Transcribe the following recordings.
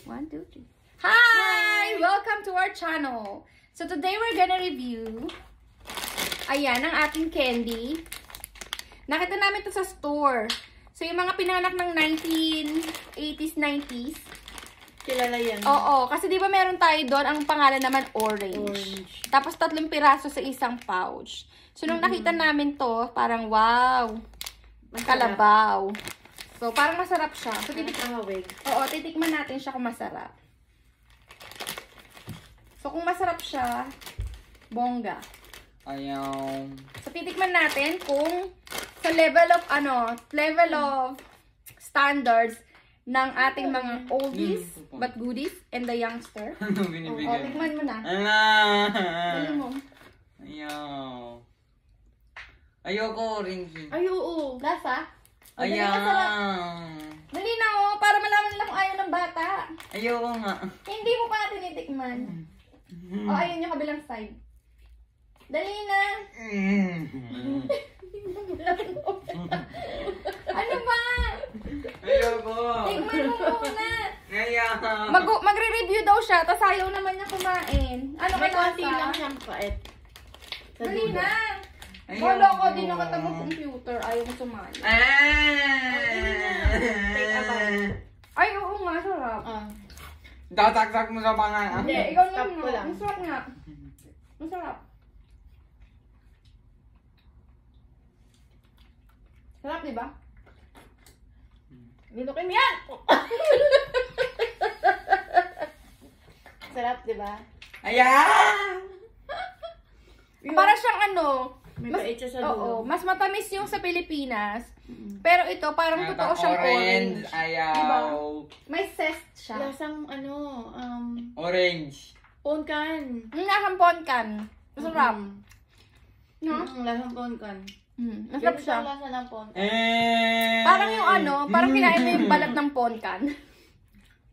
1, 2, 3. Hi! Welcome to our channel. So today we're gonna review ayan, ang ating candy. Nakita namin to sa store. So yung mga pinanganak ng 1980s, 90s. Kilala yan. Oo, kasi di ba meron tayo doon, ang pangalan naman orange. Tapos 3 piraso sa isang pouch. So nung nakita namin to, parang wow, kalabaw. So parang masarap siya. So titikman natin siya kung masarap. So kung masarap siya, bongga. Ayaw. So titikman natin kung sa level of standards ng ating mga oldies but goodies and the youngster. Ano binibigay? Tikman mo na. Dali mo. Ayaw. Ayoko, Rinky. Ay, oo. Lasa? Ayaw. Dali na, oh. Para malaman nila kung ayaw ng bata. Ayoko nga. Hindi mo pa tinitikman. O, ayun yung kabilang side. Dali na. Ano ba? Ayoko. Tikman mo muna. Ayaw. Magre-review daw siya, tapos ayaw naman niya kumain. Ano May ka konti lang siyang pait. Dali na. Ayoko. Wala ko din nakatagong computer. Ayaw mo sumali. Take a bite. Ay, oo nga, sarap. Tataktak mo sa pangalan. Hindi, ikaw Stop naman ko nga. lang. Masarap nga. Masarap. Sarap, di ba? Lunukin mo yan! Sarap, di ba? Ayaw. Para siyang ano, May pait siya sa dulo. mas matamis yung sa Pilipinas. Pero ito, parang totoo siyang orange. Ayaw. Diba? May zest siya. Lasang Orange. ponkan. Nakampon kan. Masarap. No? Lasang ponkan. Masarap siya. Lasa ng ponkan. Parang yung parang kinain mo yung balat ng ponkan.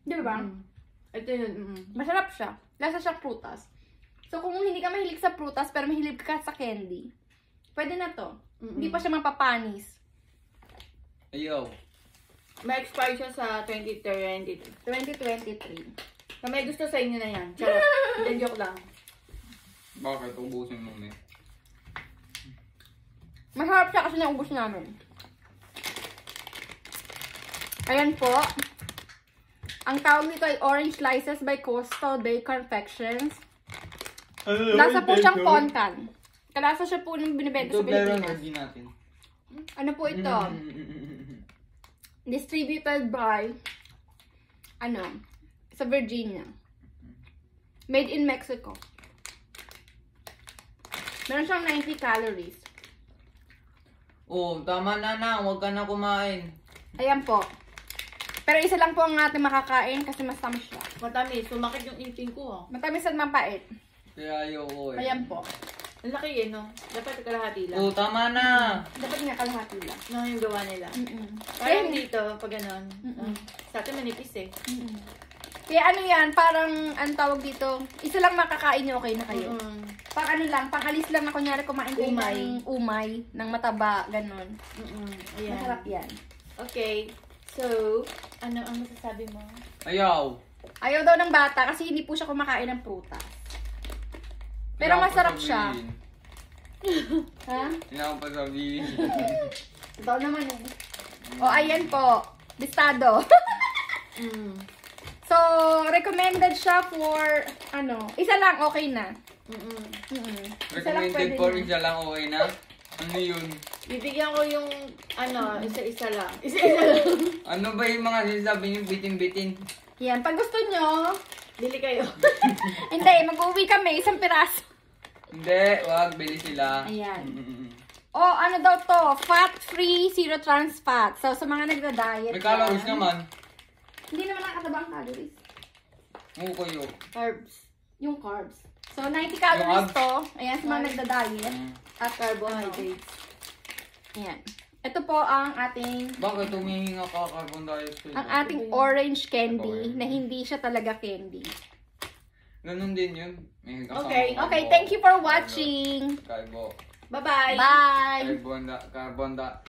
Di ba? Ito yun. Masarap siya. Lasa siyang prutas. So, kung hindi ka mahilig sa prutas, pero mahilig ka sa candy, pwede na to. Hindi pa siya mapapanis. Ayaw. May expire siya sa 2023. 2023. Na may gusto sa inyo na yan. Charot. Hindi, joke lang. Bakit? Ubusin mo, me. Masarap siya kasi naubos namin. Ayan po. Ang tawag nito ay Orange Slices by Coastal Bay Confections. Lasa po siyang ponkan. Kalasa siya po nung binibenta sa Pilipinas. natin. Ano po ito? Distributed by sa Virginia. Made in Mexico. Meron siyang 90 calories. Oh, tama na. Huwag ka na kumain. Ayan po. Pero isa lang po ang ating makakain kasi masamis siya. Matamis. Sumakit yung ipin ko. Matamis at mapait. Kaya ayoko eh. Ayan po. Ang laki no? Dapat kalahati lang. Oh, tama na. Dapat nga kalahati lang. No, yung gawa nila. Kaya, Parang dito, pag gano'n. Sa atin manipis eh. kaya ano yan, parang ang tawag dito, isa lang makakain nyo, okay na kayo. Pang pang alis lang na kunyari kumain kayo ng umay, ng mataba, ganon. Ayan. Masarap yan. Okay. So, ano ang masasabi mo? Ayaw. Ayaw daw ng bata kasi hindi po siya kumakain ng prutas. Pero Kailangan masarap pa siya. sabihin. Ha? Kailangan pa sabihin. Ito naman eh. O, ayan po. Listado. So, recommended siya for, isa lang, okay na. Isa lang Recommended pwede for na. isa lang, okay na? Ano yun? Bibigyan ko yung, isa-isa lang. Isa-isa lang. Ano ba yung mga sinasabi niyo bitin-bitin? Yan, pag gusto nyo, Bili kayo. hindi, mag-uwi kami, 1 piraso. Hindi, wag. Bili sila. Ayan. O, ano daw to? Fat-free, zero trans fat. So, sa mga nagda-diet. May calories yan. naman. Hindi naman nakatabang calories. Oo kayo. Carbs. Yung carbs. So, 90 calories Carbs? to. Ayan, sa mga nagda-diet. At carbohydrates. Ayan. Ito po ang ating Bakit humihinga ka carbon dioxide? ang ating orange candy na hindi siya talaga candy. Ganun din yun. May kasama Okay, ka Okay, mo. thank you for watching. Carbo. Bye-bye! Bye! Carbon